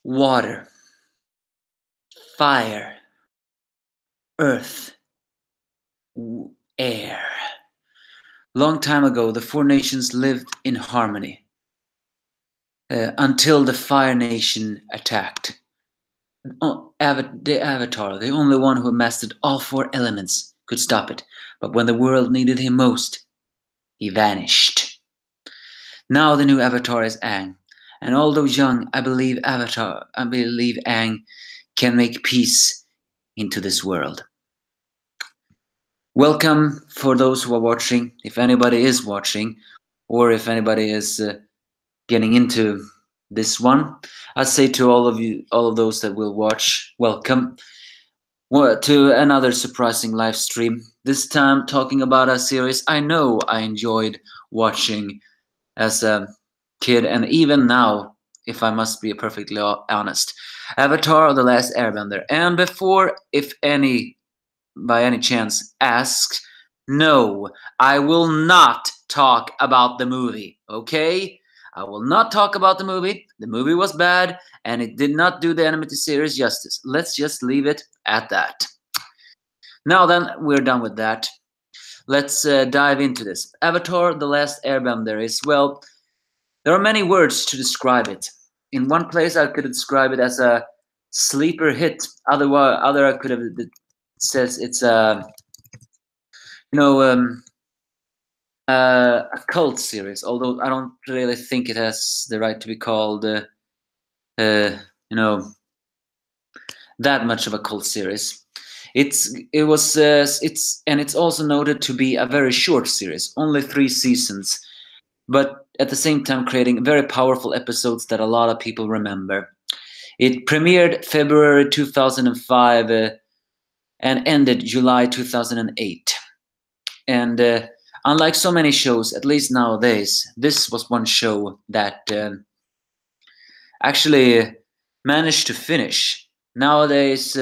water, fire, earth, air. Long time ago, the four nations lived in harmony until the Fire Nation attacked. The Avatar, the only one who mastered all four elements, could stop it. But when the world needed him most, he vanished. Now the new Avatar is Aang, and although young, I believe Aang can make peace into this world. Welcome for those who are watching, if anybody is watching, or if anybody is getting into this one. I say to all of you, all of those that will watch, welcome to another surprising live stream. This time talking about a series I know I enjoyed watching as a kid, and even now, if I must be perfectly honest. Avatar: The Last Airbender. And before, if any, by any chance, asks, no, I will not talk about the movie, okay? I will not talk about the movie. The movie was bad, and it did not do the animated series justice. Let's just leave it at that. Now then, we're done with that. Let's dive into this. Avatar: The Last Airbender is, well, there are many words to describe it. In one place, I could describe it as a sleeper hit. Other I could have says it's a a cult series. Although I don't really think it has the right to be called that much of a cult series. It's also noted to be a very short series, only 3 seasons, but at the same time creating very powerful episodes that a lot of people remember. It premiered February 2005 and ended July 2008. And unlike so many shows, at least nowadays, this was one show that actually managed to finish. Nowadays,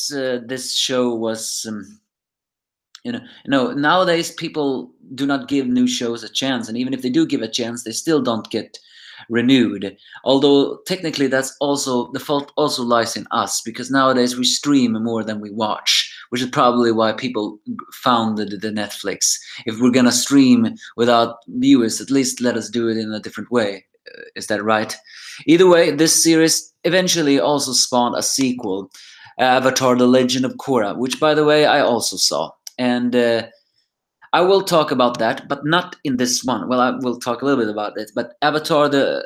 this show was nowadays people do not give new shows a chance, and even if they do give a chance, they still don't get renewed. Although technically that's also the fault also lies in us, because nowadays we stream more than we watch, which is probably why people founded the Netflix. If we're gonna stream without viewers, at least let us do it in a different way. Is that right? Either way, this series eventually also spawned a sequel, Avatar: The Legend of Korra, which, by the way, I also saw. And I will talk about that, but not in this one. Well, I will talk a little bit about it. But Avatar: The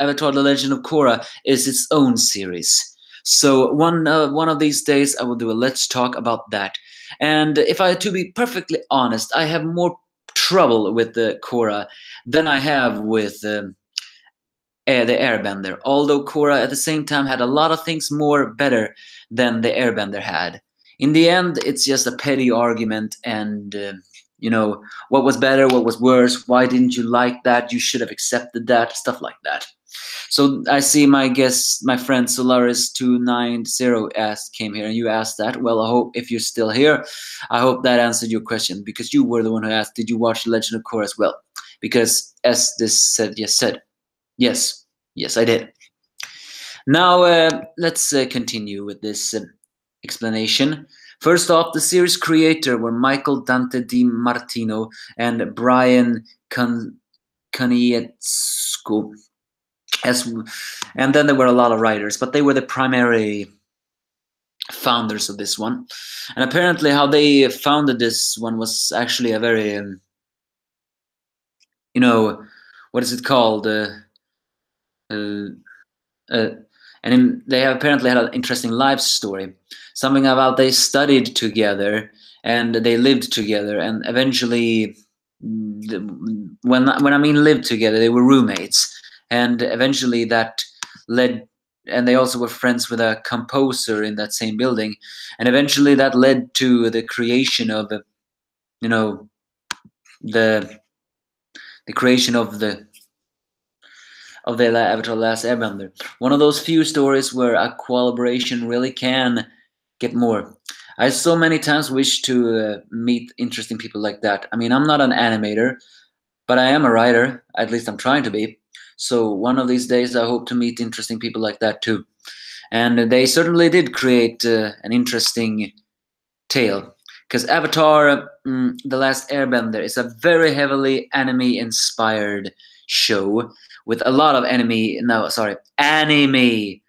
Legend of Korra is its own series. So one of these days, I will do a let's talk about that. And if I to be perfectly honest, I have more trouble with the Korra than I have with the Airbender. Although Korra at the same time had a lot of things more better than the Airbender had. In the end, it's just a petty argument, and what was better, what was worse, why didn't you like that, you should have accepted that, stuff like that. So I see my guest, my friend Solaris290 came here, and you asked that. Well, I hope if you're still here, I hope that answered your question, because you were the one who asked, did you watch The Legend of Korra as well? Because as this said, yes, I did. Now let's continue with this explanation. First off, the series creator were Michael Dante Di Martino and Brian Konietzko. And then there were a lot of writers, but they were the primary founders of this one. And apparently how they founded this one was actually a very, what is it called? And they have apparently had an interesting life story. Something about they studied together and they lived together, and eventually, when I mean lived together, they were roommates, and eventually that led, and they also were friends with a composer in that same building, and eventually that led to the creation of the creation of the Avatar: Last Airbender. One of those few stories where a collaboration really can get more. I so many times wish to meet interesting people like that. I mean, I'm not an animator, but I am a writer. At least I'm trying to be. So one of these days, I hope to meet interesting people like that too. And they certainly did create an interesting tale. Because Avatar, The Last Airbender, is a very heavily anime-inspired show with a lot of anime-like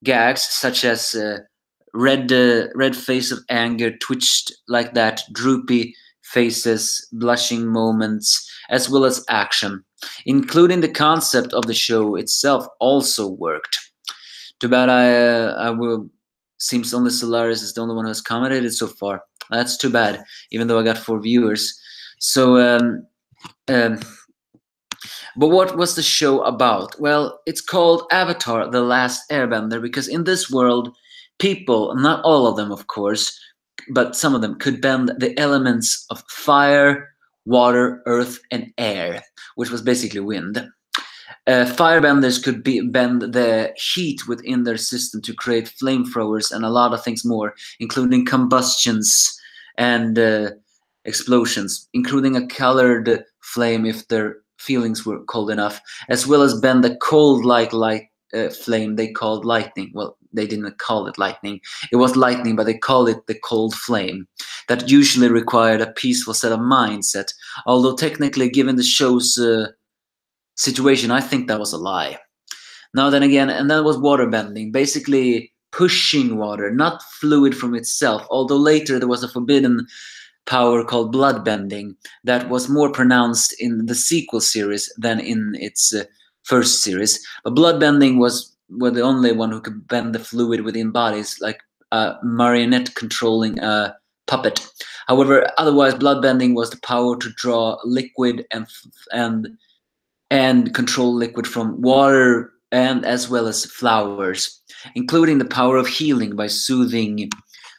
gags, such as red face of anger, twitched like that, droopy faces, blushing moments, as well as action. Including the concept of the show itself also worked. Too bad I will. Seems only Solaris is the only one who has commented it so far. That's too bad, even though I got 4 viewers. So, um, but what was the show about? Well, it's called Avatar: The Last Airbender because in this world, people, not all of them, of course, but some of them could bend the elements of fire, water, earth, and air, which was basically wind. Firebenders could bend the heat within their system to create flamethrowers and a lot of things more, including combustions and explosions, including a colored flame if their feelings were cold enough, as well as bend the cold like light flame they called lightning. Well, they didn't call it lightning. It was lightning, but they called it the cold flame. That usually required a peaceful set of mindset, although technically, given the show's situation, I think that was a lie. Now then again, and that was water bending, basically pushing water, not fluid from itself, although later there was a forbidden power called blood bending that was more pronounced in the sequel series than in its first series. But blood bending were the only one who could bend the fluid within bodies, like a marionette controlling a puppet. However, otherwise, blood bending was the power to draw liquid and control liquid from water and as well as flowers, including the power of healing by soothing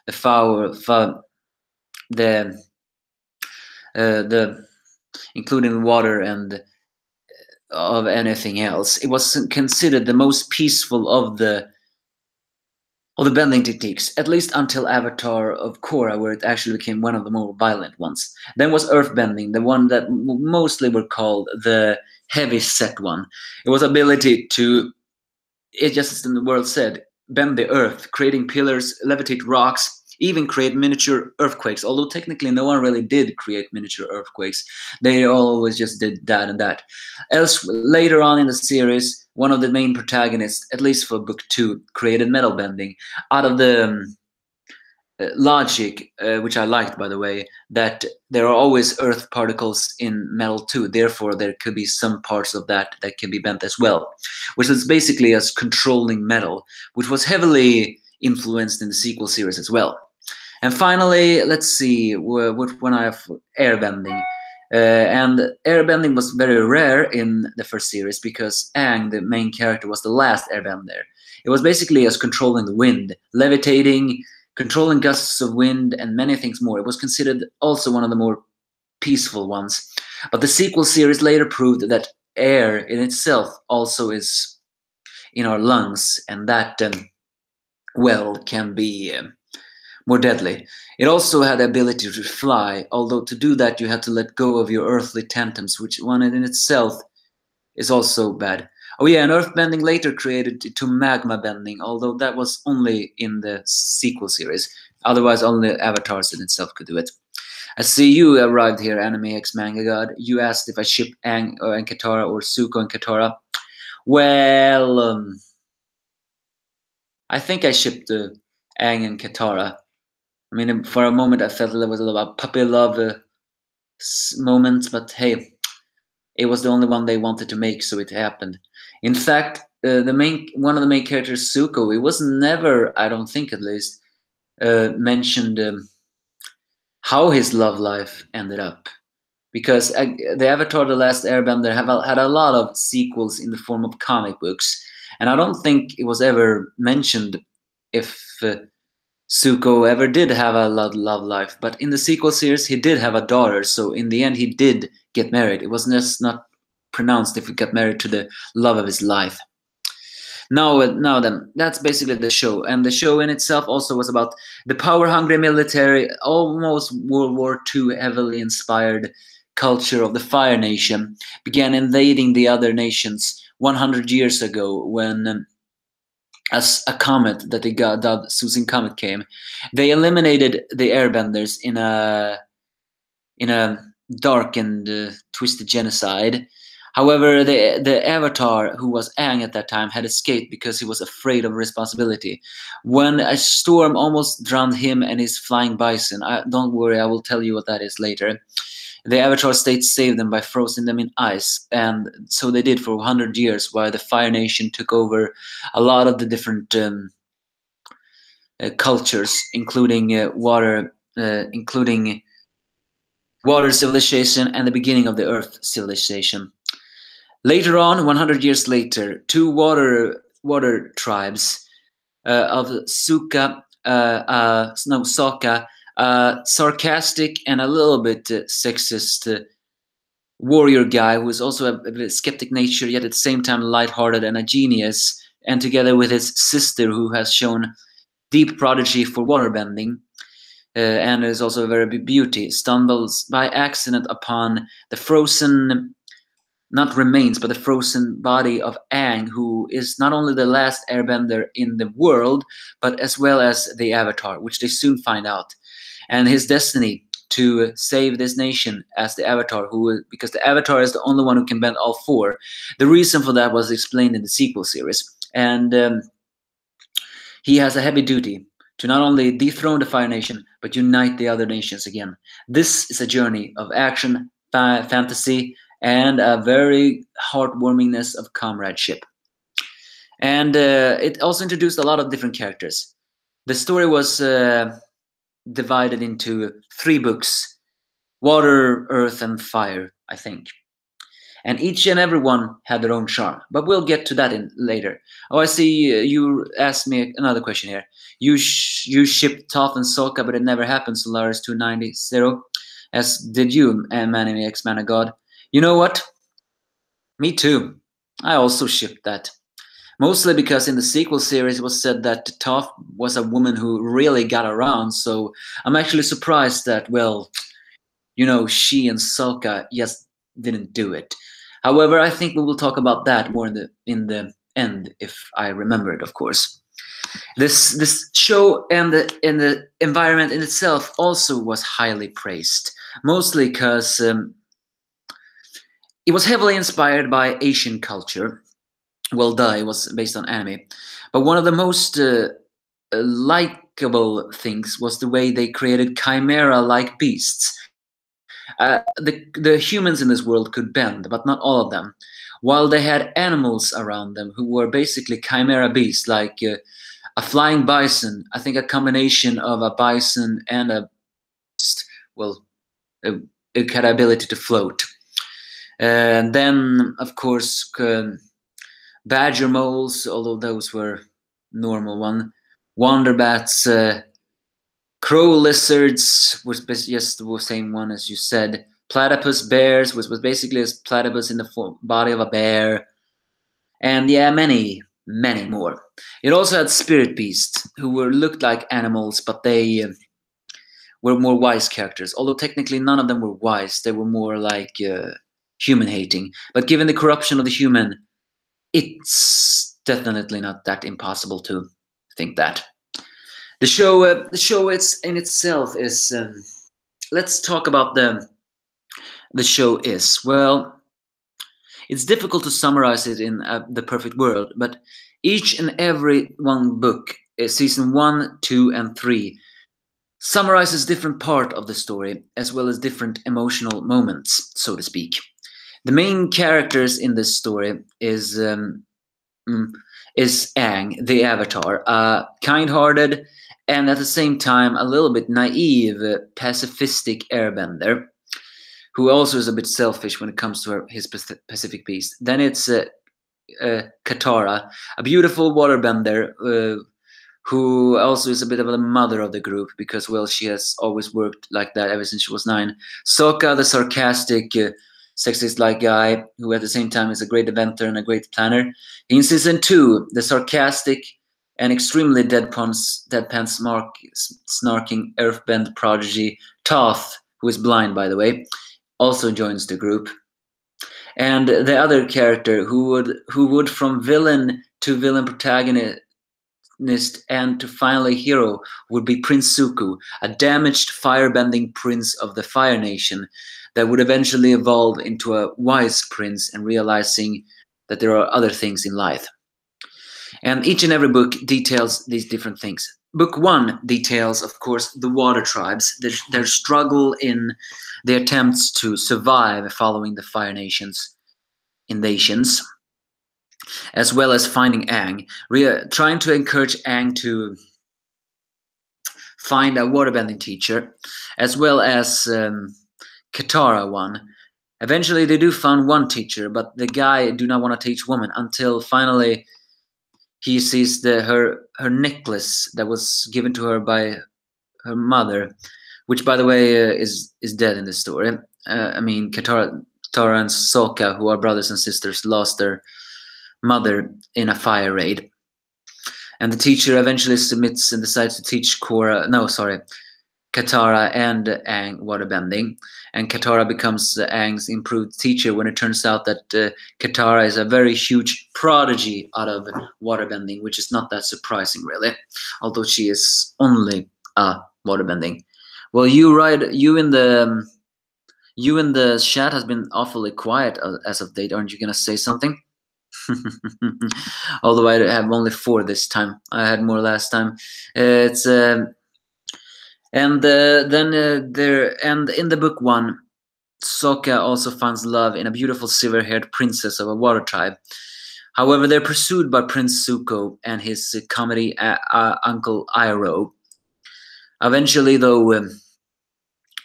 the the including water and of anything else. It was considered the most peaceful of the bending techniques, at least until Avatar of Korra, where it actually became one of the more violent ones. Then was earth bending, the one that mostly were called the heavy set one. It was ability to, it just as the word said, bend the earth, creating pillars, levitate rocks, even create miniature earthquakes. Although technically no one really did create miniature earthquakes. They always just did that and that. Else, later on in the series, one of the main protagonists, at least for book 2, created metal bending out of the logic, which I liked, by the way, that there are always earth particles in metal too. Therefore, there could be some parts of that can be bent as well, which is basically as controlling metal, which was heavily influenced in the sequel series as well. And finally, let's see, which one I have airbending. And airbending was very rare in the first series because Aang, the main character, was the last airbender. It was basically as controlling the wind, levitating, controlling gusts of wind, and many things more. It was considered also one of the more peaceful ones. But the sequel series later proved that air in itself also is in our lungs, and that, can be more deadly. It also had the ability to fly, although to do that you had to let go of your earthly tantrums, which one in itself is also bad. Oh yeah, and earthbending later created to magma bending, although that was only in the sequel series. Otherwise, only avatars in itself could do it. I see you arrived here, Anime X Manga God. You asked if I ship Aang and Katara or Zuko and Katara. Well, I think I shipped Aang and Katara. I mean, for a moment I felt there was a little puppy love moment, but hey, it was the only one they wanted to make, so it happened. In fact, one of the main characters, Zuko, it was never, I don't think at least, mentioned how his love life ended up. Because the Avatar: The Last Airbender had a lot of sequels in the form of comic books, and I don't think it was ever mentioned if Zuko ever did have a love life. But in the sequel series, he did have a daughter, so in the end, he did get married. It was just not pronounced if he got married to the love of his life. Now then, that's basically the show. And the show in itself also was about the power-hungry military, almost World War II heavily inspired culture of the Fire Nation began invading the other nations 100 years ago when as a comet that they got dubbed Susan Comet came. They eliminated the Airbenders in a dark and twisted genocide. However, the Avatar, who was Aang at that time, had escaped because he was afraid of responsibility. When a storm almost drowned him and his flying bison, don't worry, I will tell you what that is later. The Avatar state saved them by freezing them in ice, and so they did for 100 years, while the Fire Nation took over a lot of the different cultures, including water civilization and the beginning of the Earth civilization. Later on, 100 years later, two water tribes of Sokka, sarcastic and a little bit sexist warrior guy who is also a bit skeptic nature, yet at the same time lighthearted and a genius, and together with his sister who has shown deep prodigy for waterbending, and is also a very big beauty, stumbles by accident upon the frozen, not remains, but the frozen body of Aang, who is not only the last airbender in the world, but as well as the Avatar, which they soon find out. And his destiny to save this nation as the Avatar, because the Avatar is the only one who can bend all four. The reason for that was explained in the sequel series. And he has a heavy duty to not only dethrone the Fire Nation, but unite the other nations again. This is a journey of action, fantasy, and a very heartwarmingness of comradeship. And it also introduced a lot of different characters. The story was divided into 3 books: Water, Earth, and Fire, I think. And each and every one had their own charm. But we'll get to that later. Oh, I see you asked me another question here. You shipped Toph and Sokka, but it never happened, Solaris 290, as did you, Manny X Man of God. You know what? Me too. I also shipped that. Mostly because in the sequel series it was said that Toph was a woman who really got around, so I'm actually surprised that, well, you know, she and Sokka just didn't do it. However, I think we will talk about that more in the end, if I remember it, of course. This show and the environment in itself also was highly praised, mostly because it was heavily inspired by Asian culture. Well, duh, it was based on anime. But one of the most likable things was the way they created chimera-like beasts. The humans in this world could bend, but not all of them. While they had animals around them who were basically chimera beasts, like a flying bison. I think a combination of a bison and it had ability to float. And then, of course, badger moles, although those were normal one. Wonderbats, crow lizards was just the same one as you said. Platypus bears was basically a platypus in the body of a bear. And yeah, many more. It also had spirit beasts who looked like animals, but they were more wise characters. Although technically none of them were wise. They were more like human hating. But given the corruption of the human, it's definitely not that impossible to think that. The show it's in itself is. Let's talk about the show is. Well, it's difficult to summarize it in the perfect world, but each and every one book, season 1, 2, and 3, summarizes different part of the story as well as different emotional moments, so to speak. The main characters in this story is Aang, the Avatar, kind-hearted and at the same time a little bit naive, pacifistic airbender, who also is a bit selfish when it comes to his Pacific beast. Then it's Katara, a beautiful waterbender who also is a bit of the mother of the group because, well, she has always worked like that ever since she was 9. Sokka, the sarcastic, sexist-like guy who at the same time is a great inventor and a great planner. In season 2, the sarcastic and extremely deadpan snarking earthbend prodigy Toph, who is blind, by the way, also joins the group. And the other character who would from villain to villain protagonist and to finally hero would be Prince Zuko, a damaged firebending prince of the Fire Nation that would eventually evolve into a wise prince and realizing that there are other things in life. And each and every book details these different things. Book 1 details, of course, the water tribes, their struggle in the attempts to survive following the Fire Nation's invasions, as well as finding Aang, trying to encourage Aang to find a waterbending teacher, as well as Katara one. Eventually, they do find one teacher, but the guy do not want to teach women until finally he sees her necklace that was given to her by her mother, which, by the way, is dead in the story. I mean, Katara and Sokka, who are brothers and sisters, lost their mother in a fire raid. And the teacher eventually submits and decides to teach Katara and Aang waterbending. And Katara becomes Aang's improved teacher when it turns out that Katara is a very huge prodigy out of waterbending, which is not that surprising, really, although she is only waterbending. Well, you in the chat has been awfully quiet as of date. Aren't you gonna say something? Although I have only 4 this time. I had more last time. And in the book 1, Sokka also finds love in a beautiful silver-haired princess of a water tribe. However, they're pursued by Prince Zuko and his comedy uncle Iroh. Eventually, though,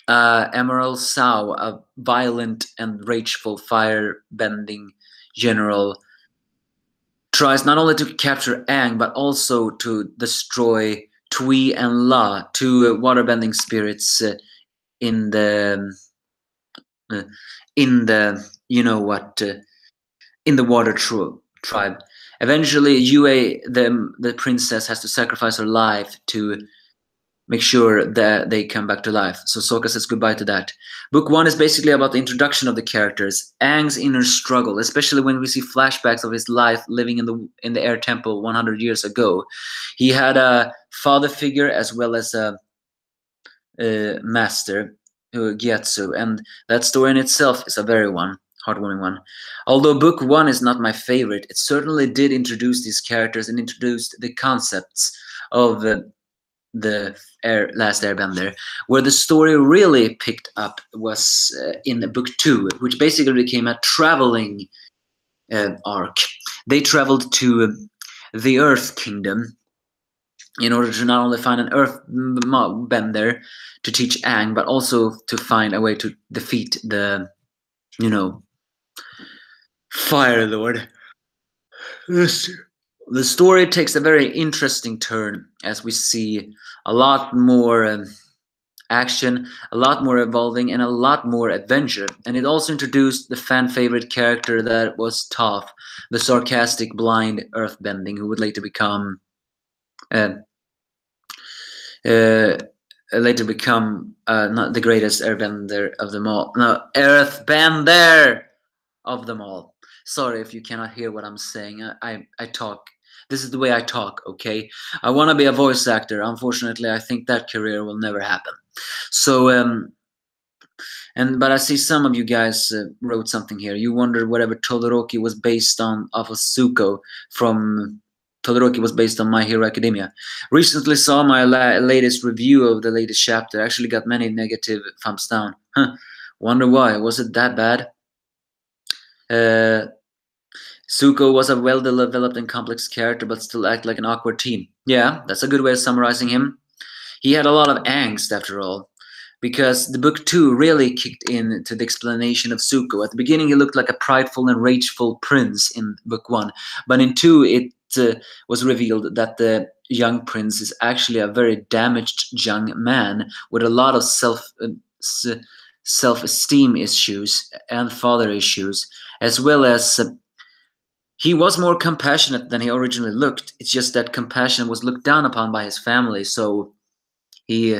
Emerald Sao, a violent and rageful fire-bending general, tries not only to capture Aang but also to destroy Tui and La, 2 waterbending spirits in the water tribe. Eventually, Yue, the princess, has to sacrifice her life to make sure that they come back to life. So Sokka says goodbye to that. Book 1 is basically about the introduction of the characters, Aang's inner struggle, especially when we see flashbacks of his life living in the Air Temple 100 years ago. He had a father figure as well as a master, Gyatso, and that story in itself is a very heartwarming one. Although book 1 is not my favorite, it certainly did introduce these characters and introduced the concepts of the Last Airbender. Where the story really picked up was in book 2, which basically became a traveling arc. They traveled to the Earth Kingdom in order to not only find an Earth bender to teach Aang, but also to find a way to defeat the, Fire Lord. The story takes a very interesting turn as we see a lot more action, a lot more evolving, and a lot more adventure. And it also introduced the fan favorite character that was Toph, the sarcastic blind earthbending, who would later become not the greatest airbender of them all. No, earthbender of them all. Sorry if you cannot hear what I'm saying. I talk. This is the way I talk, okay? I want to be a voice actor. Unfortunately, I think that career will never happen. So, but I see some of you guys wrote something here. You wondered whatever Todoroki was based on of Zuko from Todoroki was based on My Hero Academia. Recently saw my latest review of the latest chapter. Actually got many negative thumbs down. Wonder why. Was it that bad? Zuko was a well-developed and complex character, but still acted like an awkward teen. Yeah, that's a good way of summarizing him. He had a lot of angst, after all, because the book 2 really kicked in to the explanation of Zuko. At the beginning, he looked like a prideful and rageful prince in book 1, but in 2, it was revealed that the young prince is actually a very damaged young man with a lot of self-esteem issues and father issues, as well as he was more compassionate than he originally looked. It's just that compassion was looked down upon by his family, so he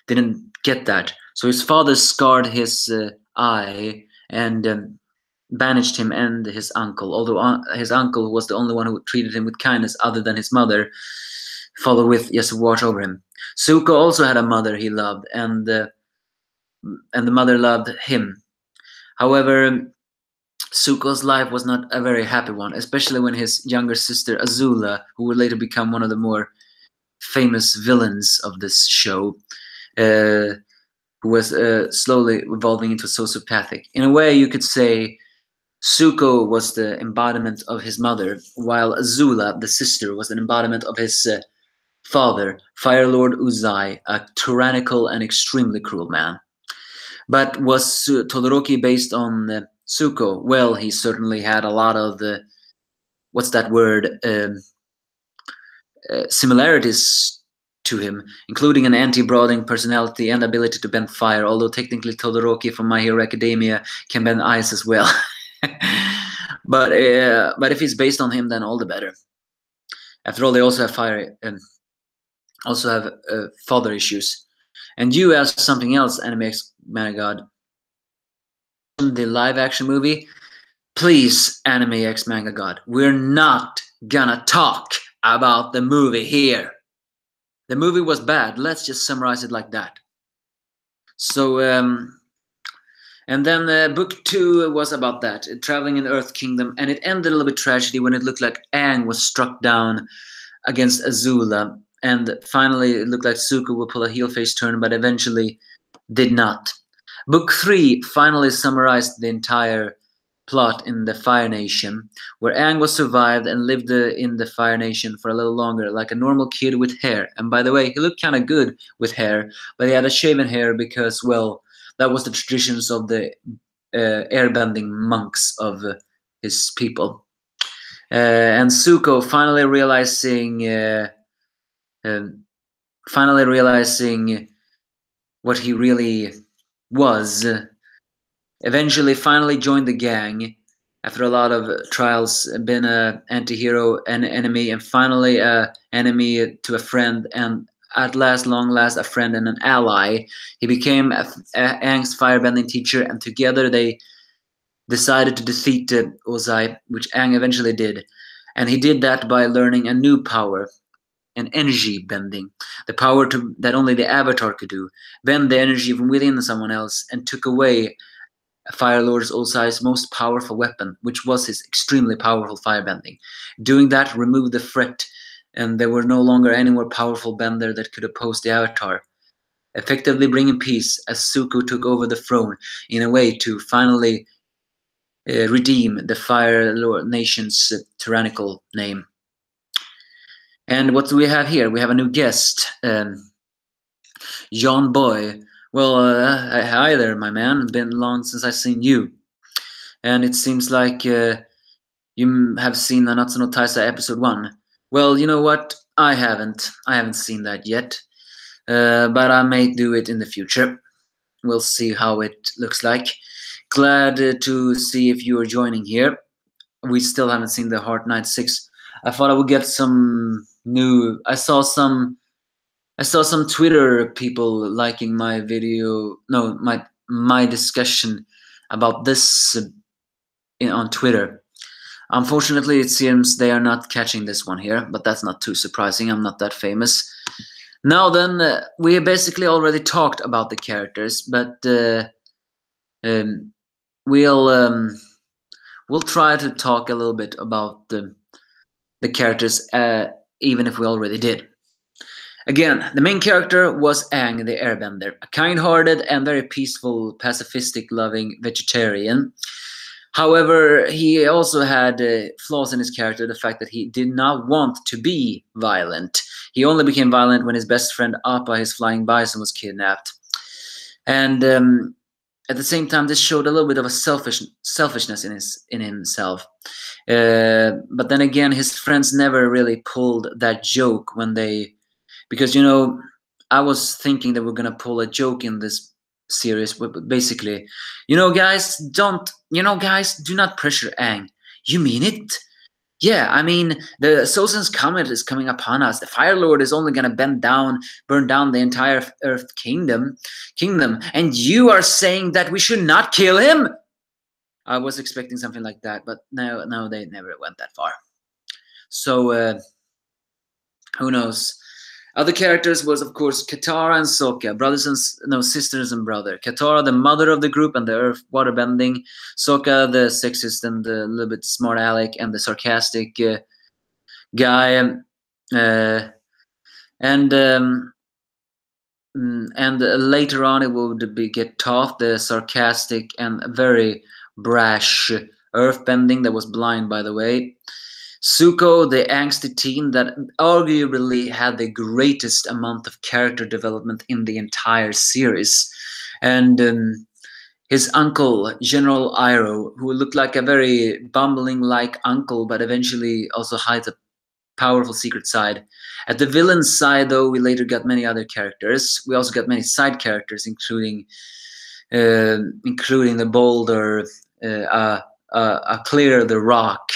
didn't get that. So his father scarred his eye and banished him and his uncle. Although his uncle was the only one who treated him with kindness, other than his mother, followed with just to watch over him. Zuko also had a mother he loved, and the mother loved him. However, Zuko's life was not a very happy one, especially when his younger sister Azula, who would later become one of the more famous villains of this show, who was slowly evolving into sociopathic. In a way, you could say Zuko was the embodiment of his mother, while Azula, the sister, was an embodiment of his father, Fire Lord Uzai, a tyrannical and extremely cruel man. But was Todoroki based on Zuko? Well, he certainly had a lot of the, what's that word, similarities to him, including an anti-brooding personality and ability to bend fire, although technically Todoroki from My Hero Academia can bend ice as well. but if it's based on him, then all the better. After all, they also have fire and also have father issues. And you asked something else, Anime X Man of God. The live action movie, please, Anime X Manga God, we're not gonna talk about the movie here. The movie was bad. Let's just summarize it like that. So, and then book 2 was about that, traveling in the Earth Kingdom, and it ended a little bit tragedy when it looked like Aang was struck down against Azula, and finally it looked like Zuko would pull a heel face turn, but eventually did not. Book 3 finally summarized the entire plot in the Fire Nation, where Aang was survived and lived in the Fire Nation for a little longer, like a normal kid with hair. And by the way, he looked kind of good with hair, but he had a shaven hair because, well, that was the traditions of the airbending monks of his people. And Zuko finally realizing what he really was, eventually finally joined the gang after a lot of trials, been an anti-hero, an enemy, and finally an enemy to a friend, and at last, long last, a friend and an ally. He became Aang's firebending teacher, and together they decided to defeat Ozai, which Aang eventually did. And he did that by learning a new power, an energy bending, the power that only the Avatar could do, bend the energy from within someone else, and took away Fire Lord Ozai's most powerful weapon, which was his extremely powerful firebending. Doing that removed the threat, and there were no longer any more powerful bender that could oppose the Avatar, effectively bringing peace as Zuko took over the throne in a way to finally redeem the Fire Lord Nation's tyrannical name. And what do we have here? We have a new guest, John Boy. Well, hi there, my man. Been long since I've seen you. And it seems like you have seen Nanatsu no Taizai episode 1. Well, you know what? I haven't seen that yet. But I may do it in the future. We'll see how it looks like. Glad to see if you are joining here. We still haven't seen the Heart Knight 6. I thought I would get some new... I saw some Twitter people liking my video, no, my discussion about this on Twitter. Unfortunately, it seems they are not catching this one here, but that's not too surprising. I'm not that famous. Now then, we have basically already talked about the characters, but we'll try to talk a little bit about the characters, even if we already did. Again, the main character was Aang the Airbender, a kind-hearted and very peaceful, pacifistic-loving vegetarian. However, he also had flaws in his character, the fact that he did not want to be violent. He only became violent when his best friend Appa, his flying bison, was kidnapped. And at the same time, this showed a little bit of a selfishness in himself. But then again, his friends never really pulled that joke when they... Because, you know, I was thinking that we're going to pull a joke in this series, but basically, guys, do not pressure Aang. You mean it? Yeah, I mean, the Sozin's Comet is coming upon us. The Fire Lord is only going to burn down the entire Earth kingdom, and you are saying that we should not kill him? I was expecting something like that, but no, they never went that far. So, who knows? Other characters was, of course, Katara and Sokka, sisters and brother. Katara, the mother of the group and the earth waterbending. Sokka, the sexist and the little bit smart aleck and the sarcastic guy. And later on, it would get Toph, the sarcastic and very brash earthbending that was blind, by the way. Zuko, the angsty teen that arguably had the greatest amount of character development in the entire series. And his uncle, General Iroh, who looked like a very bumbling-like uncle, but eventually also hides a powerful secret side. At the villain side, though, we later got many other characters. We also got many side characters, including the Boulder, Clear the Rock,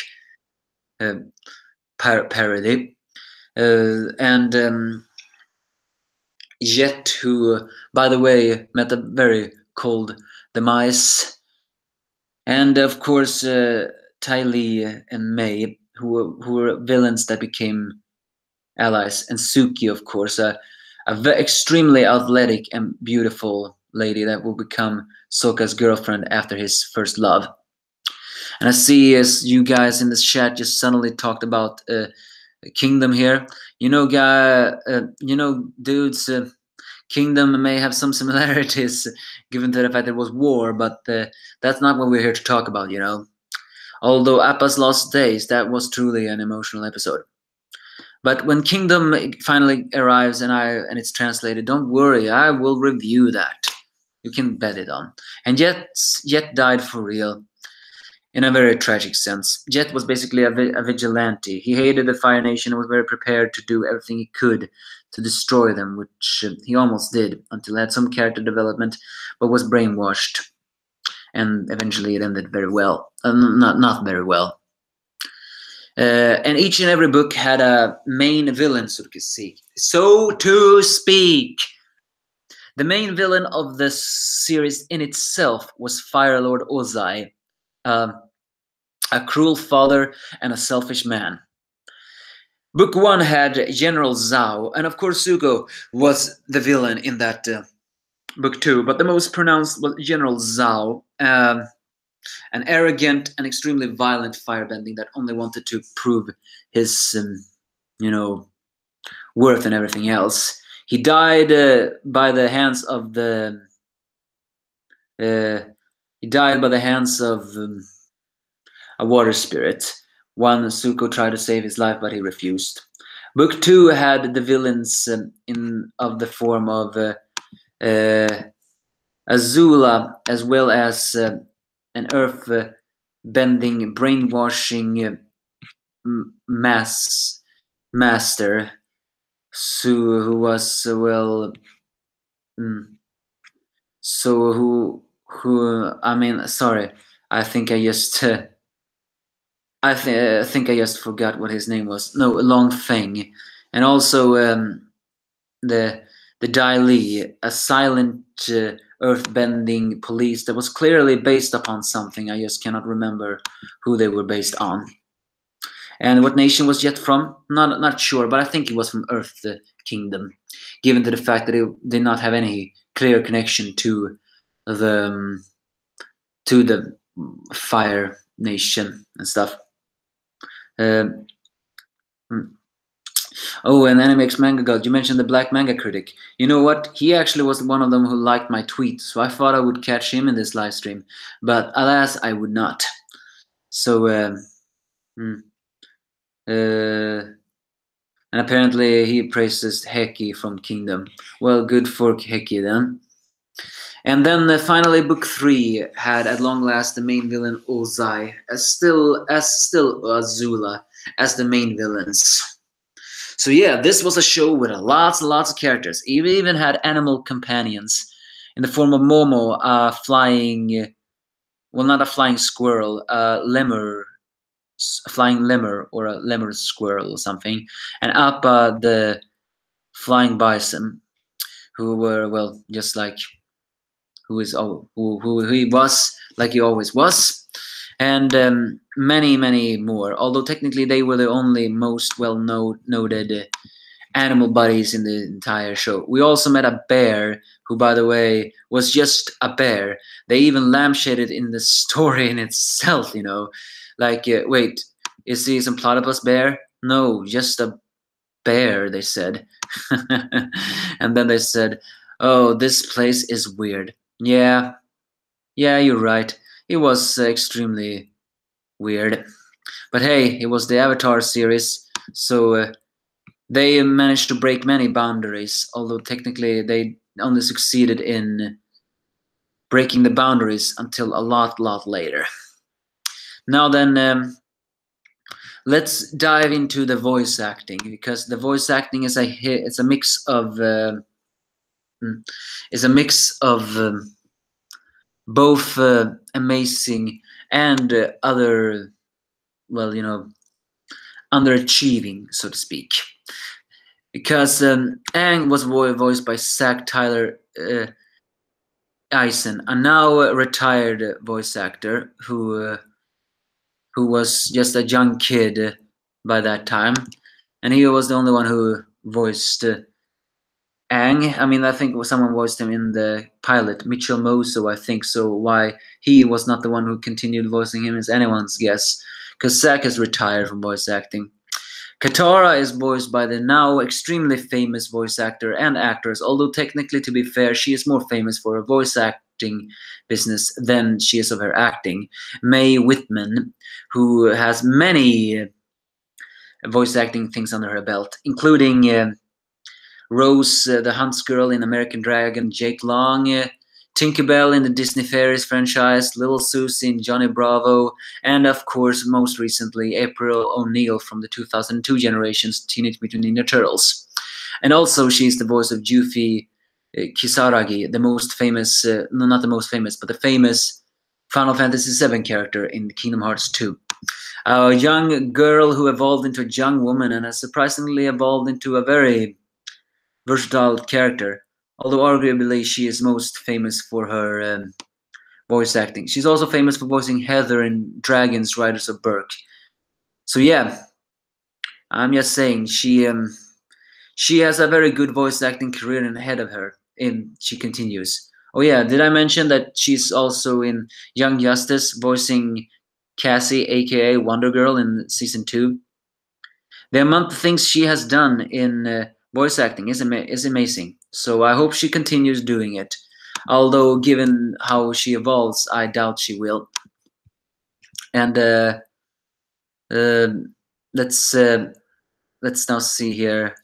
parody, and Jet, who, by the way, met a very cold demise, and of course Ty Lee and May, who were villains that became allies, and Suki, of course, extremely athletic and beautiful lady that will become Sokka's girlfriend after his first love. And I see as you guys in this chat just suddenly talked about Kingdom here. Dudes, Kingdom may have some similarities given to the fact that it was war, but that's not what we're here to talk about, Although Appa's Lost Days, that was truly an emotional episode. But when Kingdom finally arrives and it's translated, don't worry, I will review that. You can bet it on. And Jet died for real. In a very tragic sense. Jet was basically a vigilante. He hated the Fire Nation and was very prepared to do everything he could to destroy them, which he almost did until he had some character development, but was brainwashed. And eventually it ended very well. Not very well. And each and every book had a main villain, so to speak. The main villain of the series in itself was Fire Lord Ozai. A cruel father and a selfish man. Book 1 had General Zhao, and of course Zuko was the villain in that book 2, but the most pronounced was General Zhao, an arrogant and extremely violent firebending that only wanted to prove his, worth and everything else. He died by the hands of the a water spirit. One, Zuko tried to save his life, but he refused. Book 2 had the villains of the form of Azula, as well as an earth-bending, brainwashing master, who was I think I just. I think I just forgot what his name was. No, Long Feng, and also the Dai Li, a silent earth-bending police that was clearly based upon something. I just cannot remember who they were based on. And what nation was Jet from? Not sure, but I think he was from Earth Kingdom, given to the fact that it did not have any clear connection to the Fire Nation and stuff. Oh, and Animex Manga God, you mentioned the Black Manga Critic. You know what? He actually was one of them who liked my tweet, so I thought I would catch him in this live stream, but alas, I would not. So, and apparently he praises Heki from Kingdom. Well, good for Heki then. And then finally, book 3 had at long last the main villain Ozai, as still Azula as the main villains. So yeah, this was a show with lots and lots of characters. It even had animal companions in the form of Momo, a flying, well, not a flying squirrel, a lemur flying lemur or a lemur squirrel or something, and Appa the flying bison, who were, well, just like who he was, like he always was, and many many more. Although technically they were the only most well noted animal buddies in the entire show. We also met a bear, who, by the way, was just a bear. They even lampshaded in the story in itself, you know. Like, wait, is he some platypus bear? No, just a bear, they said. And then they said, oh, this place is weird. Yeah, you're right. It was extremely weird. But hey, it was the Avatar series, so they managed to break many boundaries, although technically they only succeeded in breaking the boundaries until a lot later. Now then, let's dive into the voice acting, because the voice acting is it's a mix of both amazing and other, well, you know, underachieving, so to speak. Because Aang was voiced by Zach Tyler Eisen, a now retired voice actor who was just a young kid by that time, and he was the only one who voiced Aang. I mean, I think someone voiced him in the pilot, Mitchell Moso, I think. So why he was not the one who continued voicing him is anyone's guess, because Zach is retired from voice acting. Katara is voiced by the now extremely famous voice actor and actress, although technically, to be fair, she is more famous for her voice acting business than she is of her acting. Mae Whitman, who has many voice acting things under her belt, including Rose, the Hunts girl in American Dragon, Jake Long, Tinkerbell in the Disney Fairies franchise, Little Susie in Johnny Bravo, and of course, most recently, April O'Neil from the 2002 generation's Teenage Mutant Ninja Turtles. And also, she's the voice of Yuffie Kisaragi, the most famous, no, not the most famous, but the famous Final Fantasy VII character in Kingdom Hearts 2. A young girl who evolved into a young woman and has surprisingly evolved into a very versatile character, although arguably she is most famous for her voice acting. She's also famous for voicing Heather in Dragons Riders of Berk. So yeah, I'm just saying she has a very good voice acting career ahead of her. And she continues. Oh yeah, did I mention that she's also in Young Justice voicing Cassie, aka Wonder Girl, in season 2? The amount of things she has done in voice acting is amazing. So I hope she continues doing it. Although, given how she evolves, I doubt she will. And let's now see here.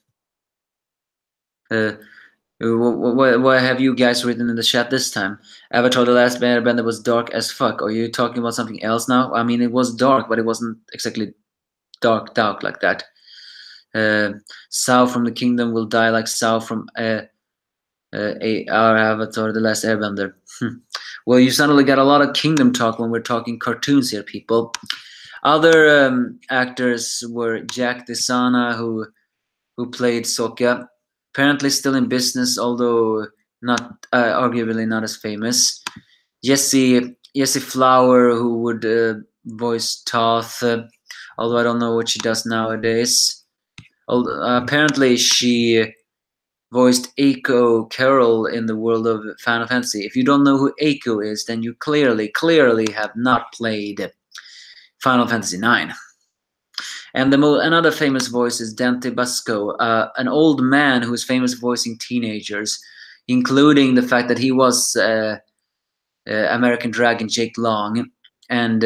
What have you guys written in the chat this time? Avatar: The Last Airbender was dark as fuck. Are you talking about something else now? I mean, it was dark, but it wasn't exactly dark like that. Sao from the Kingdom will die like Sao from our Avatar: The Last Airbender. Well, you suddenly got a lot of Kingdom talk when we're talking cartoons here, people. Other actors were Jack Desana, who played Sokka, apparently still in business, although not arguably not as famous. Jessie Flower, who would voice Toth, although I don't know what she does nowadays. Apparently, she voiced Eiko Carol in the world of Final Fantasy. If you don't know who Eiko is, then you clearly have not played Final Fantasy IX. And another famous voice is Dante Basco, an old man who is famous voicing teenagers, including the fact that he was American Dragon Jake Long, and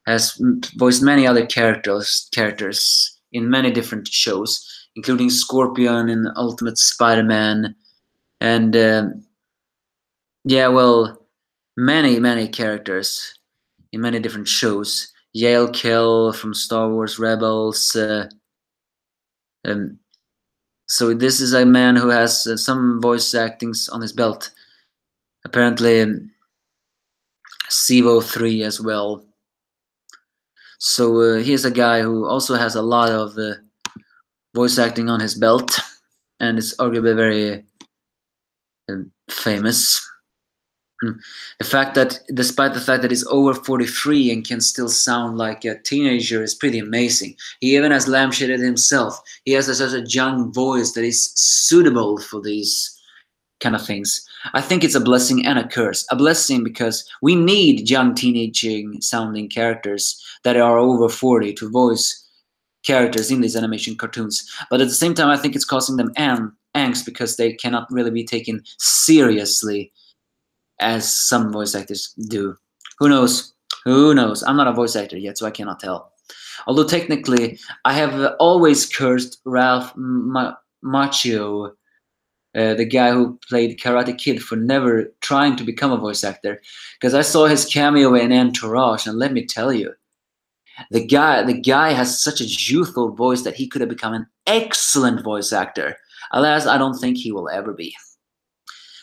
has voiced many other characters in many different shows, including Scorpion in Ultimate Spider-Man, and many characters in many different shows. Yale Kill from Star Wars Rebels. So this is a man who has some voice actings on his belt. Apparently, Sivo 3 as well. So here's a guy who also has a lot of voice acting on his belt, and is arguably very famous. The fact that, despite the fact that he's over 43 and can still sound like a teenager, is pretty amazing. He even has lampshaded himself. He has such a young voice that is suitable for these kind of things. I think it's a blessing and a curse. A blessing because we need young teenaging sounding characters that are over 40 to voice characters in these animation cartoons. But at the same time, I think it's causing them angst because they cannot really be taken seriously as some voice actors do. Who knows? Who knows? I'm not a voice actor yet, so I cannot tell. Although technically, I have always cursed Ralph Macchio, the guy who played Karate Kid, for never trying to become a voice actor, because I saw his cameo in Entourage, and let me tell you, the guy has such a youthful voice that he could have become an excellent voice actor. Alas, I don't think he will ever be.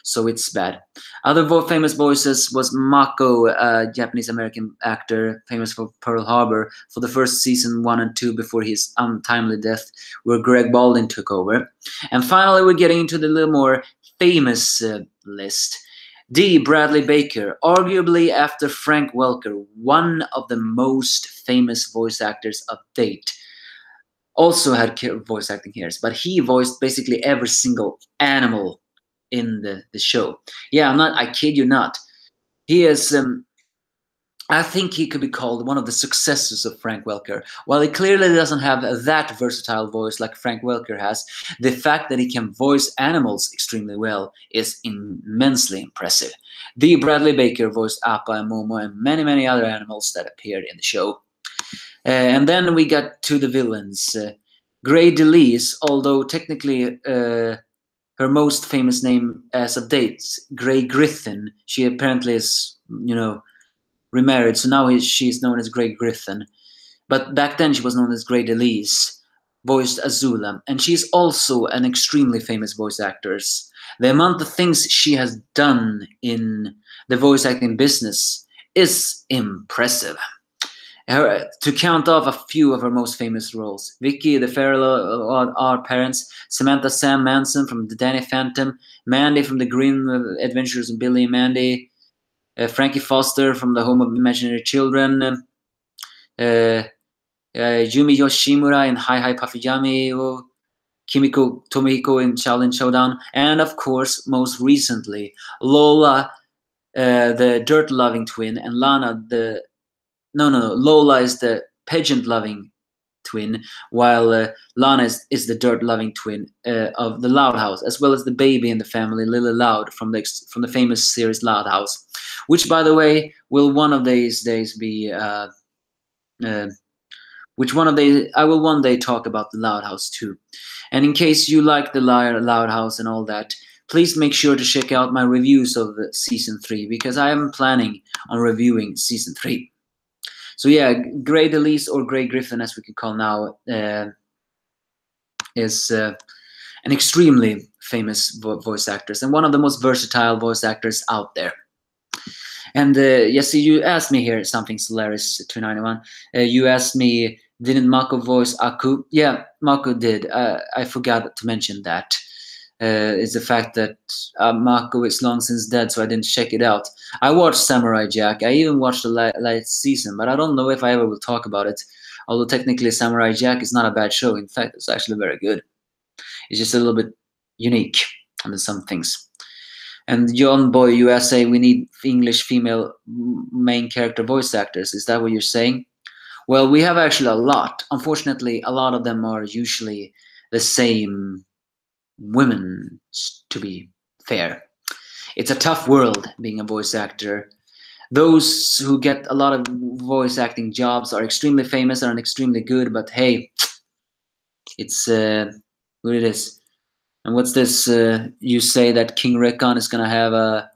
So it's bad. Other famous voices was Mako, a Japanese-American actor, famous for Pearl Harbor, for the first season 1 and 2 before his untimely death, where Greg Baldwin took over. And finally, we're getting into the little more famous list. D. Bradley Baker, arguably after Frank Welker, one of the most famous voice actors of date. Also had voice acting here, but he voiced basically every single animal in the show. Yeah, I kid you not. He is, I think he could be called one of the successors of Frank Welker. While he clearly doesn't have that versatile voice like Frank Welker has, the fact that he can voice animals extremely well is immensely impressive. D. Bradley Baker voiced Appa and Momo and many, many other animals that appeared in the show. And then we got to the villains. Grey DeLise, although technically her most famous name as of date, Grey Griffin. She apparently is, remarried, so now she's known as Grey Griffin. But back then she was known as Grey DeLise, voiced Azula, and she's also an extremely famous voice actress. The amount of things she has done in the voice acting business is impressive. To count off a few of her most famous roles: Vicky, the Fairly Odd Parents; Samantha Sam Manson from The Danny Phantom; Mandy from The Grim Adventures of Billy and Mandy; Frankie Foster from The Home of Imaginary Children; Yumi Yoshimura in Hi Hi Puffy Yummy; Kimiko Tomihiko in Challenge Showdown; and of course, most recently, Lola, the dirt-loving twin, and Lana, the Lola is the pageant-loving twin, while Lana is the dirt-loving twin of the Loud House, as well as the baby in the family, Lily Loud, from the famous series Loud House, which, by the way, will one of these days be. I will one day talk about the Loud House too. And in case you like the Loud House and all that, please make sure to check out my reviews of season 3, because I am planning on reviewing season 3. So yeah, Grey DeLise, or Grey Griffin as we can call now, is an extremely famous voice actress and one of the most versatile voice actors out there. And yes, you asked me here something, Solaris 291. You asked me, didn't Mako voice Aku? Yeah, Mako did. I forgot to mention that. Is the fact that Mako is long since dead, so I didn't check it out. I watched Samurai Jack. I even watched the last season, but I don't know if I ever will talk about it. Although technically Samurai Jack is not a bad show. In fact, it's actually very good. It's just a little bit unique on some things. And John Boy USA, we need English female main character voice actors. Is that what you're saying? Well, we have actually a lot. Unfortunately, a lot of them are usually the same women, to be fair. It's a tough world being a voice actor. Those who get a lot of voice acting jobs are extremely famous and extremely good, but hey, it's what it is. And what's this? You say that King Rickon is gonna have a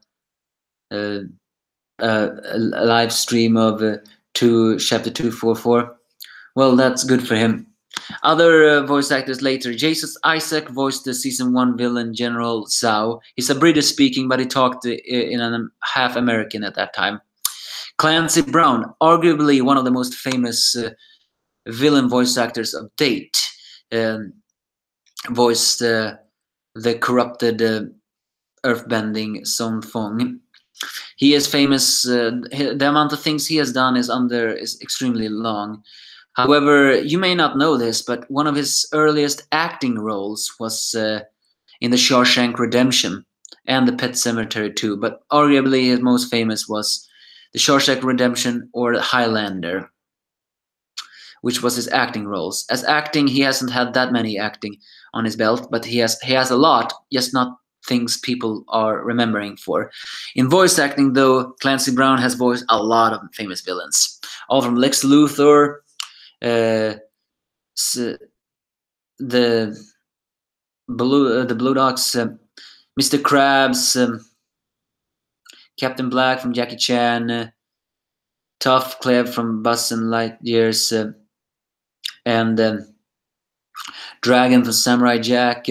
live stream of chapter 244. Well, that's good for him. Other voice actors later. Jason Isaac voiced the season 1 villain General Zhao. He's a British speaking, but he talked in half American at that time. Clancy Brown, arguably one of the most famous villain voice actors of date, um, voiced the corrupted earthbending Son Fong. He is famous. The amount of things he has done is extremely long. However, you may not know this, but one of his earliest acting roles was in The Shawshank Redemption and The Pet Sematary too. But arguably his most famous was The Shawshank Redemption or Highlander, which was his acting roles. As acting, he hasn't had that many acting on his belt, but he has a lot, just not things people are remembering for. In voice acting, though, Clancy Brown has voiced a lot of famous villains, all from Lex Luthor, the Blue Dogs, Mr. Krabs, Captain Black from Jackie Chan, Tough Cleb from Buzz and Lightyears, and Dragon from Samurai Jack,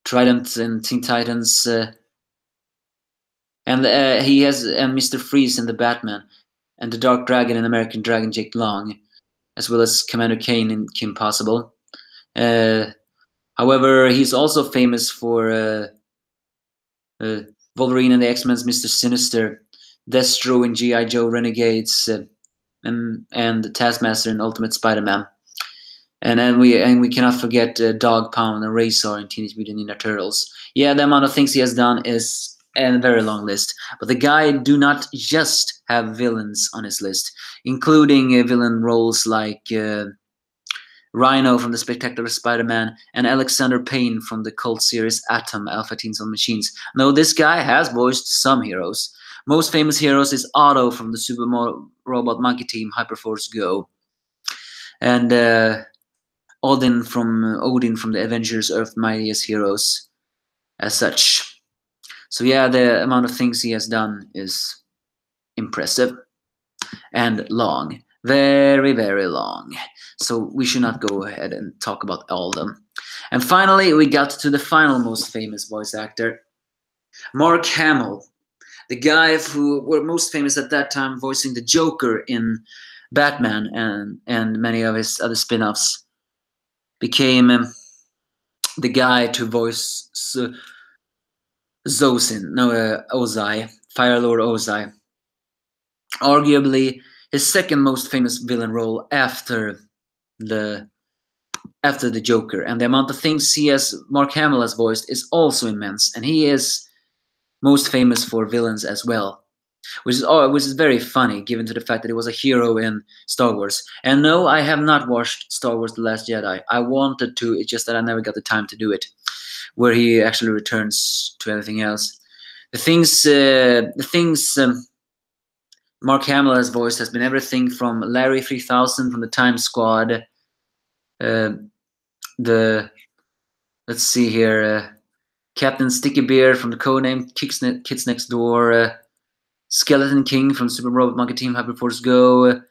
Trident in Teen Titans, and he has Mr. Freeze in The Batman, and the Dark Dragon in American Dragon Jake Long, as well as Commander Kane in Kim Possible. However, he's also famous for Wolverine and the X-Men's Mr. Sinister, Destro in G.I. Joe Renegades, and Taskmaster in Ultimate Spider-Man. And we cannot forget Dog Pound and Razor in Teenage Mutant Ninja Turtles. Yeah, the amount of things he has done is a very long list. But the guy do not just have villains on his list, including villain roles like Rhino from The Spectacular Spider-Man and Alexander Payne from the cult series Atom, Alpha Teens on Machines. No, this guy has voiced some heroes. Most famous heroes is Otto from the Super Robot Monkey Team Hyperforce Go, and Odin from the Avengers, Earth's Mightiest Heroes, as such. So yeah, the amount of things he has done is impressive and long, very, very long. So we should not go ahead and talk about all of them. And finally, we got to the final most famous voice actor, Mark Hamill, the guy who were most famous at that time voicing the Joker in Batman and many of his other spin-offs, became the guy to voice Ozai, Fire Lord Ozai. Arguably his second most famous villain role after the Joker, and the amount of things Mark Hamill has voiced is also immense, and he is most famous for villains as well, which is very funny given to the fact that he was a hero in Star Wars. And no, I have not watched Star Wars: The Last Jedi. I wanted to, it's just that I never got the time to do it, where he actually returns to everything else. The things Mark Hamill has voiced has been everything from Larry 3000 from the Time Squad, let's see here, Captain Sticky Bear from the Codename Kids Next Door, Skeleton King from Super Robot Monkey Team Hyperforce Go,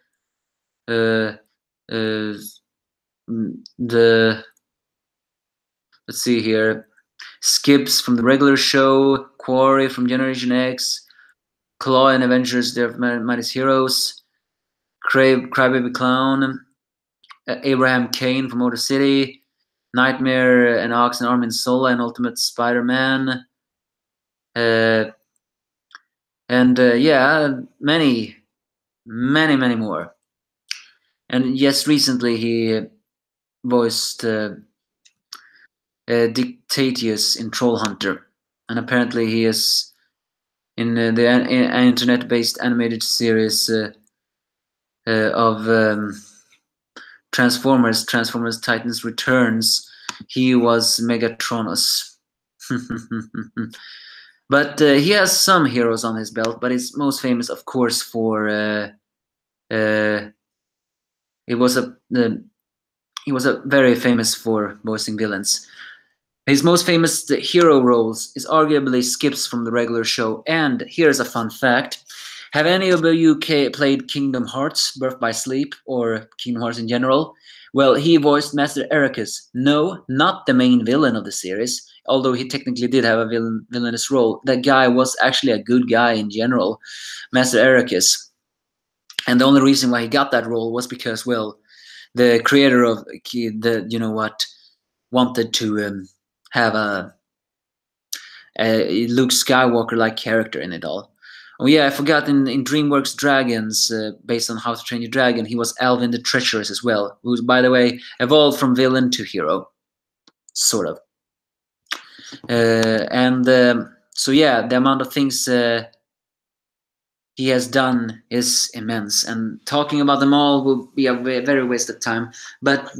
let's see here, Skips from the regular show, Quarry from Generation X, Claw in Avengers: Their Mightiest Heroes, Crybaby Clown, Abraham Kane from Motor City, Nightmare and Ox and Armin Zola and Ultimate Spider-Man, and yeah, many more. And yes, recently he voiced Dictatius in Troll Hunter, and apparently he is in the internet-based animated series of Transformers Titans Returns. He was Megatronus. But he has some heroes on his belt, but he's most famous, of course, for he was very famous for voicing villains. His most famous hero roles is arguably Skips from the regular show. And here's a fun fact: Have any of you played Kingdom Hearts, Birth by Sleep, or Kingdom Hearts in general? Well, he voiced Master Ericus. No, not the main villain of the series, although he technically did have a villainous role. That guy was actually a good guy in general, Master Ericus. And the only reason why he got that role was because, well, the creator of the, you know what, wanted to have a Luke Skywalker-like character in it all. Oh yeah, I forgot in DreamWorks Dragons, based on How to Train Your Dragon, he was Alvin the Treacherous as well, who's, by the way, evolved from villain to hero, sort of. So yeah, the amount of things he has done is immense, and talking about them all will be a very waste of time. But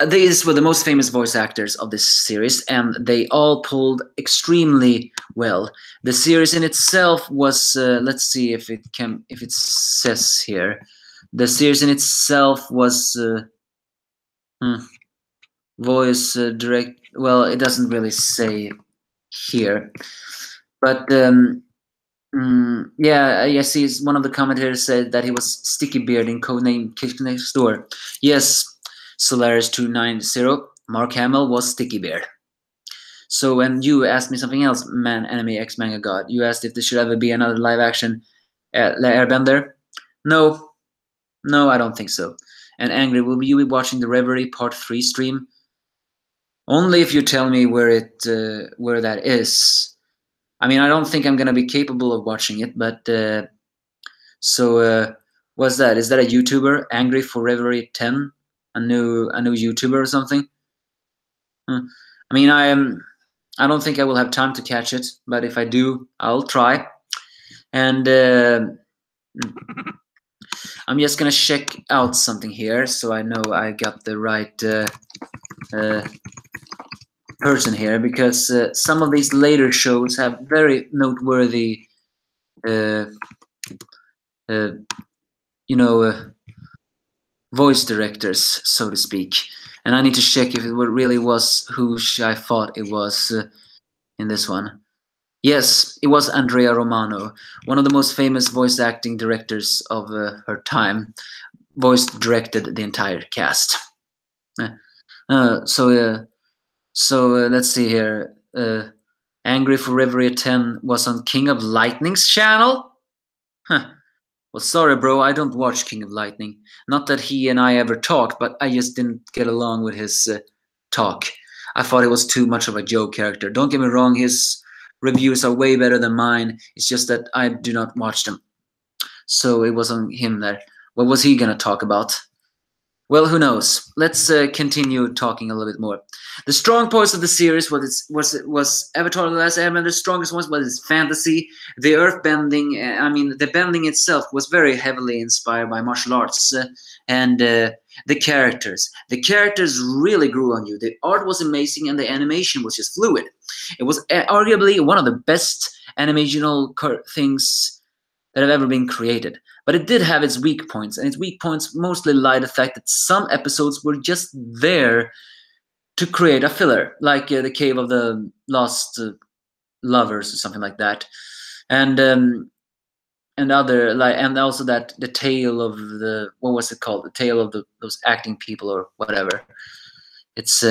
these were the most famous voice actors of this series, and they all pulled extremely well. The series in itself was, let's see if it says here. The series in itself was voice direct. Well, it doesn't really say here, but yeah, I see. One of the commentators said that he was Sticky Beard in Codename Kitchen Next Door. Yes. Solaris 290, Mark Hamill was Sticky Bear. So when you asked me something else, Man, Enemy, X Manga God, you asked if there should ever be another live action Airbender. No, I don't think so. And Angry, will you be watching the Reverie Part 3 stream? Only if you tell me where that is. I mean, I don't think I'm gonna be capable of watching it, but what's that? Is that a YouTuber? Angry for Reverie 10? A new YouTuber or something. I mean, I don't think I will have time to catch it, but if I do, I'll try. And I'm just gonna check out something here so I know I got the right person here, because some of these later shows have very noteworthy, voice directors, so to speak. And I need to check if it really was who I thought it was in this one. Yes, it was Andrea Romano, one of the most famous voice acting directors of her time. Voice directed the entire cast. So let's see here. Angry for Reverie 10 was on King of Lightning's channel? Huh. Well, sorry, bro, I don't watch King of Lightning. Not that he and I ever talked, but I just didn't get along with his talk. I thought he was too much of a joke character. Don't get me wrong, his reviews are way better than mine. It's just that I do not watch them. So it wasn't him there. What was he going to talk about? Well, who knows? Let's continue talking a little bit more. The strong points of the series was Avatar: The Last Airbender. The strongest ones was its fantasy, the earth bending. I mean, the bending itself was very heavily inspired by martial arts, and the characters. The characters really grew on you. The art was amazing, and the animation was just fluid. It was arguably one of the best animational things that have ever been created. But it did have its weak points, and its weak points mostly lie the fact that some episodes were just there to create a filler, like the Cave of the Lost Lovers or something like that, and other and also that the tale of the, what was it called? The tale of those acting people or whatever. It's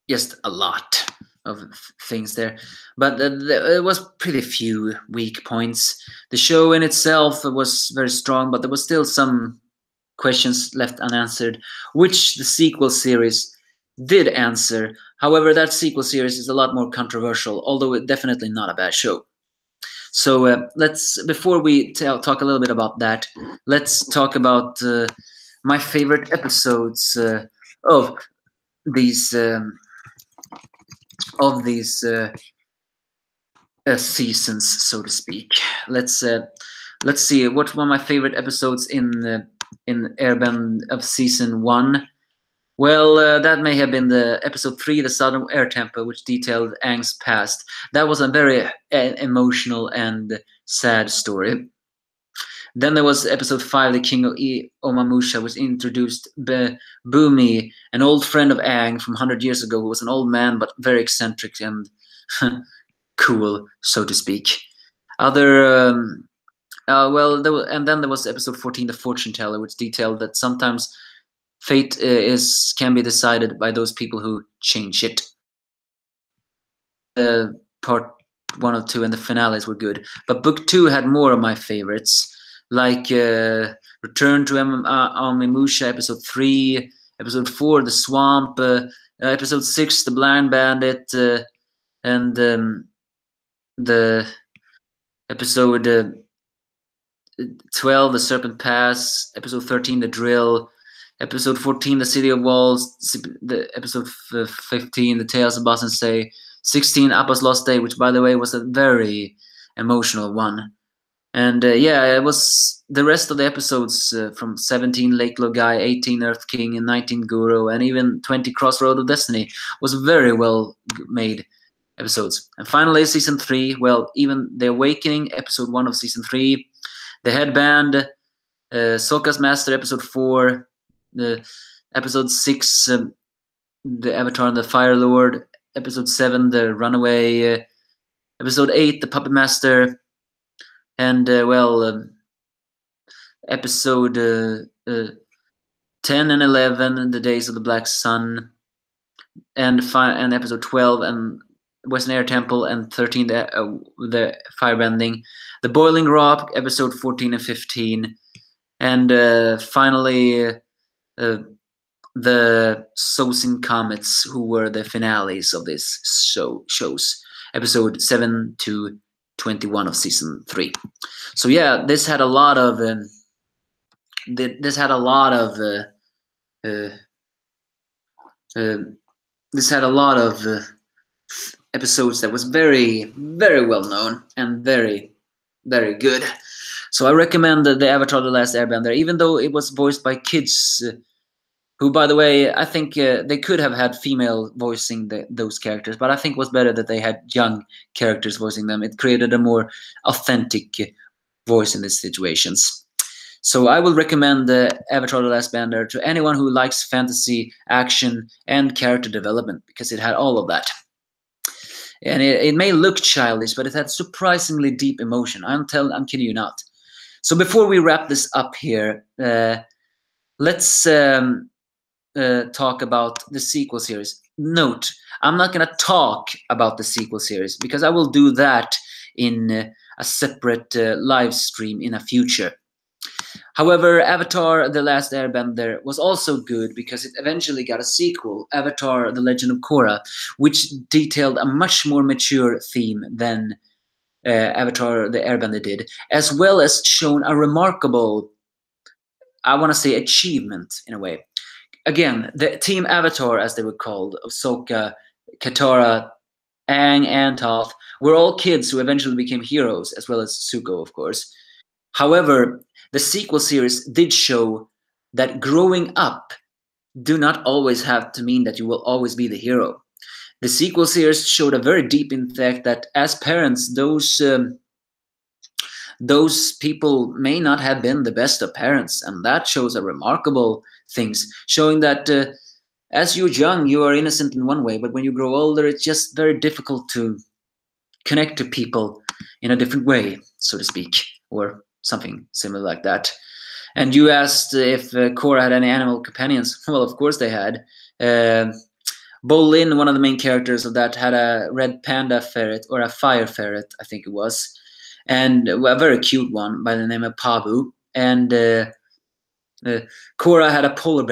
just a lot of things there, but there was pretty few weak points. The show in itself was very strong, but there was still some questions left unanswered, which the sequel series did answer. However, that sequel series is a lot more controversial, although it's definitely not a bad show. So before we talk a little bit about that, let's talk about my favorite episodes of these seasons, so to speak. Let's see what one of my favorite episodes in Airbender of season 1. Well, that may have been the episode 3, the Southern Air Temple, which detailed Aang's past. That was a very emotional and sad story. Then there was episode 5, the King of Omamusha, was introduced Boomy, an old friend of Aang from 100 years ago, who was an old man but very eccentric and cool, so to speak. Other well, and then there was episode 14, the Fortune Teller, which detailed that sometimes fate can be decided by those people who change it. Part 1 or 2 and the finales were good, but book 2 had more of my favorites, like Return to Amimusha, episode 3, episode 4, the Swamp, episode 6, the Blind Bandit, and the episode 12, the Serpent Pass, episode 13, the Drill, episode 14, the City of Walls, the episode 15, the Tales of Boston Say, 16, Appa's Lost Day, which by the way was a very emotional one. And yeah, it was the rest of the episodes from 17, Lake Logai, 18, Earth King, and 19, Guru, and even 20, Crossroad of Destiny was very well made episodes. And finally, season 3, well, even The Awakening, episode 1 of season 3, The Headband, Sokka's Master, episode 4, the episode 6, The Avatar and the Fire Lord, episode 7, The Runaway, episode 8, The Puppet Master, and episode 10 and 11, The Days of the Black Sun, and episode 12, and Western Air Temple, and 13, the Firebending, The Boiling Rock, episode 14 and 15, and finally the Sosin Comets, who were the finales of this shows, episode 7 to 21 of season 3. So yeah, this had a lot of episodes that was very, very well known and very, very good. So I recommend the Avatar: The Last Airbender, even though it was voiced by kids, who, by the way, I think they could have had female voicing those characters, but I think it was better that they had young characters voicing them. It created a more authentic voice in these situations. So I will recommend Avatar: The Last Airbender to anyone who likes fantasy, action, and character development, because it had all of that. And it may look childish, but it had surprisingly deep emotion. I'm kidding you not. So before we wrap this up here, let's talk about the sequel series. Note, I'm not going to talk about the sequel series, because I will do that in a separate live stream in a future. However, Avatar: The Last Airbender was also good because it eventually got a sequel, Avatar: The Legend of Korra, which detailed a much more mature theme than Avatar: The Airbender did, as well as shown a remarkable, I want to say, achievement in a way. Again, the Team Avatar, as they were called, of Sokka, Katara, Aang, and Toph, were all kids who eventually became heroes, as well as Zuko, of course. However, the sequel series did show that growing up do not always have to mean that you will always be the hero. The sequel series showed a very deep impact that as parents, those people may not have been the best of parents, and that shows a remarkable things, showing that as you're young, you are innocent in one way, but when you grow older, it's just very difficult to connect to people in a different way, so to speak, or something similar like that. And you asked if Korra had any animal companions. Well, of course they had. Bolin, one of the main characters of that, had a red panda ferret, or a fire ferret, I think it was, and a very cute one by the name of Pabu. And Korra had a polar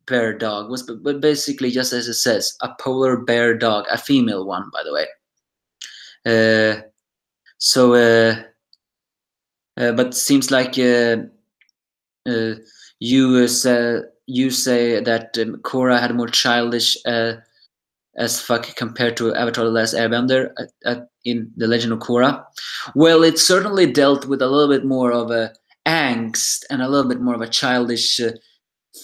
bear dog, but basically just as it says, a polar bear dog, a female one, by the way. But seems like you say that Korra had more childish as fuck compared to Avatar: The Last Airbender in The Legend of Korra. Well, it certainly dealt with a little bit more of a angst and a little bit more of a childish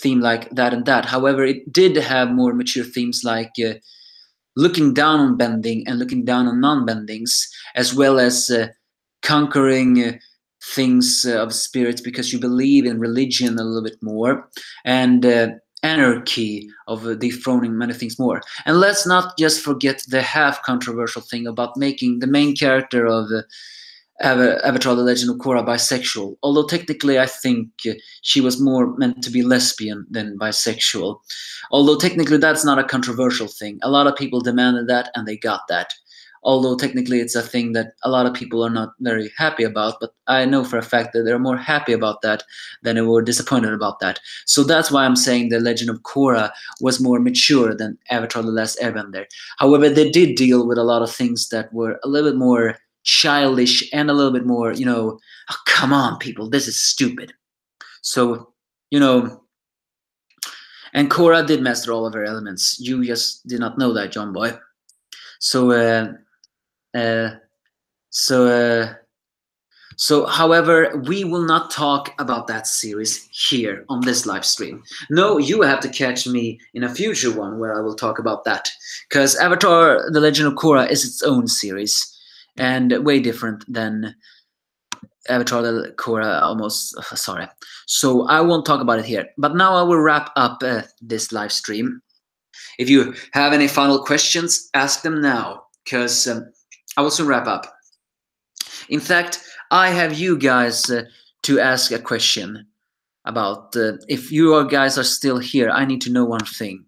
theme like that and that. However, it did have more mature themes like looking down on bending and looking down on non-bendings, as well as conquering things of spirits because you believe in religion a little bit more, and anarchy of dethroning many things more. And let's not just forget the half controversial thing about making the main character of Avatar: The Legend of Korra bisexual. Although technically, I think she was more meant to be lesbian than bisexual. Although technically, that's not a controversial thing. A lot of people demanded that, and they got that. Although technically, it's a thing that a lot of people are not very happy about. But I know for a fact that they're more happy about that than they were disappointed about that. So that's why I'm saying The Legend of Korra was more mature than Avatar: The Last Airbender. However, they did deal with a lot of things that were a little bit more childish and a little bit more, oh, come on, people, this is stupid. So, and Korra did master all of her elements. You just did not know that, John Boy. So, however, we will not talk about that series here on this live stream. No, you have to catch me in a future one where I will talk about that. Because Avatar: The Legend of Korra is its own series and way different than Avatar: The Korra almost. Sorry. So I won't talk about it here. But now I will wrap up this live stream. If you have any final questions, ask them now. Because I will soon wrap up. In fact, I have you guys to ask a question about if you guys are still here. I need to know one thing.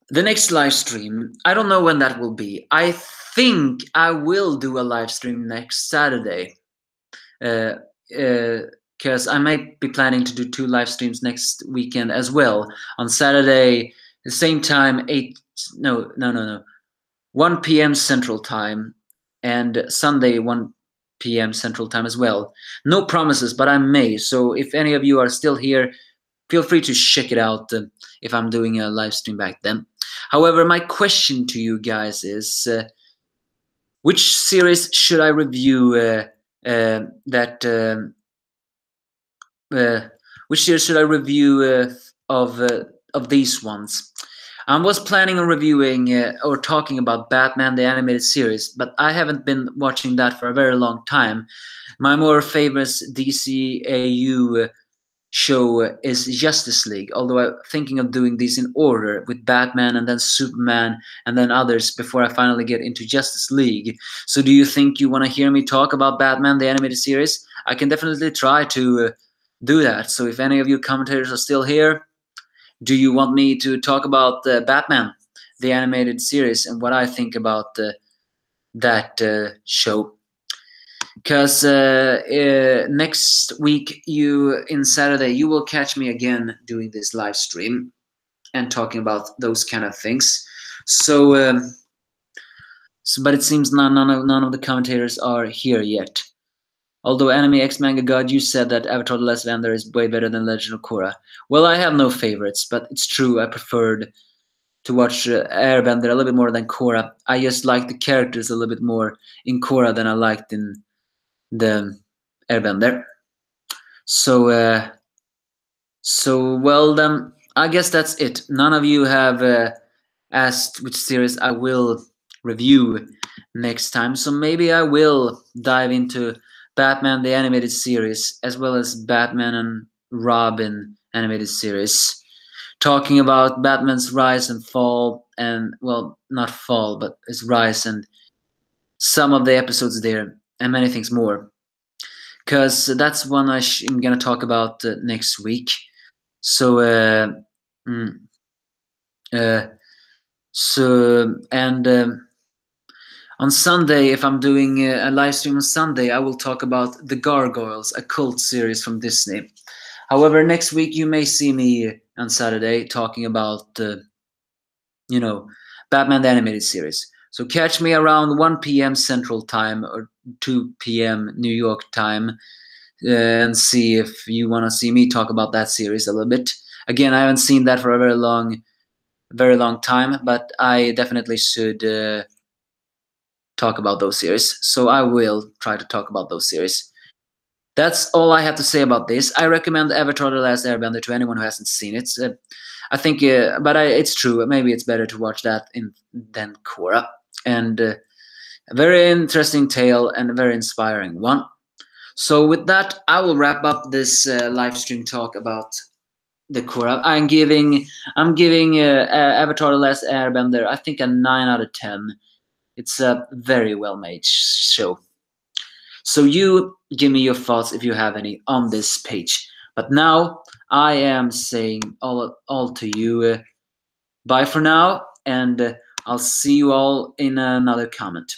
The next live stream, I don't know when that will be. I think I will do a live stream next Saturday. Because I might be planning to do 2 live streams next weekend as well. On Saturday, the same time, 1 p.m. Central Time, and Sunday 1 p.m. Central Time as well. No promises, but I may. So if any of you are still here, feel free to check it out if I'm doing a live stream back then. However, my question to you guys is, which series should I review which series should I review of these ones? I was planning on reviewing or talking about Batman the Animated Series, but I haven't been watching that for a very long time. My more famous DCAU show is Justice League, although I'm thinking of doing these in order with Batman and then Superman and then others before I finally get into Justice League. So do you think you want to hear me talk about Batman the Animated Series? I can definitely try to do that. So if any of you commentators are still here, do you want me to talk about Batman the Animated Series and what I think about that show? Because next week, Saturday, you will catch me again doing this live stream and talking about those kind of things. So, but it seems none of the commentators are here yet. Although Anime X Manga God, you said that Avatar: The Last Airbender is way better than Legend of Korra. Well, I have no favorites, but it's true. I preferred to watch Airbender a little bit more than Korra. I just like the characters a little bit more in Korra than I liked in the Airbender. So well then, I guess that's it. None of you have asked which series I will review next time, so maybe I will dive into Batman the Animated Series as well as Batman and Robin Animated Series, talking about Batman's rise and fall, and well, not fall, but his rise and some of the episodes there and many things more. Because that's one I'm gonna talk about next week. So on Sunday, if I'm doing a live stream on Sunday, I will talk about The Gargoyles, a cult series from Disney. However, next week you may see me on Saturday talking about Batman the Animated Series. So catch me around 1 p.m. Central Time or 2 p.m. New York time and see if you want to see me talk about that series a little bit. Again, I haven't seen that for a very long time, but I definitely should talk about those series. So I will try to talk about those series. That's all I have to say about this. I recommend Avatar: The Last Airbender to anyone who hasn't seen it. I think, it's true. Maybe it's better to watch that than Korra. And a very interesting tale and a very inspiring one. So with that, I will wrap up this live stream talk about the core. I'm giving Avatar: The Last Airbender, I think, a 9 out of 10. It's a very well made show. So you give me your thoughts if you have any on this page. But now I am saying all to you. Bye for now, and I'll see you all in another comment.